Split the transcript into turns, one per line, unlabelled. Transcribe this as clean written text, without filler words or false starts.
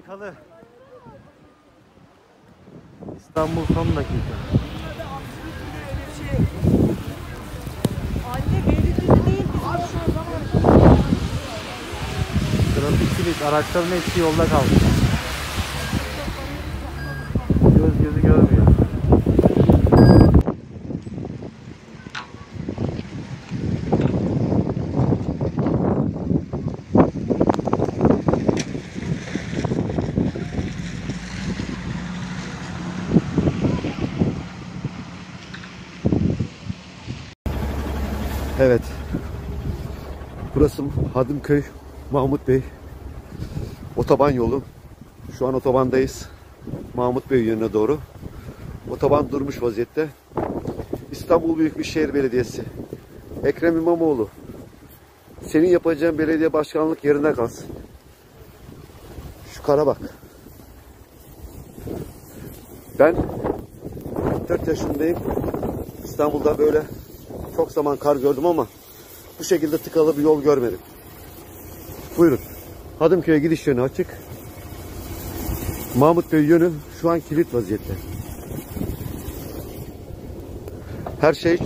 Kalı. İstanbul son dakika.
Anne Beylikdüzü değil bizim şu zaman.
Trafik kilit. Araçların hepsi yolda kaldı. Göz gözü görmüyor.
Evet. Burası Hadımköy Mahmut Bey otoban yolu. Şu an otobandayız. Mahmut Bey yönüne doğru. Otoban durmuş vaziyette. İstanbul Büyükşehir Belediyesi. Ekrem İmamoğlu. Senin yapacağın belediye başkanlık yerine kalsın. Şu kara bak. Ben 44 yaşındayım. İstanbul'da böyle çok zaman kar gördüm ama bu şekilde tıkalı bir yol görmedim. Buyurun. Hadımköy'e gidiş yönü açık. Mahmut Bey yönü şu an kilit vaziyette. Her şey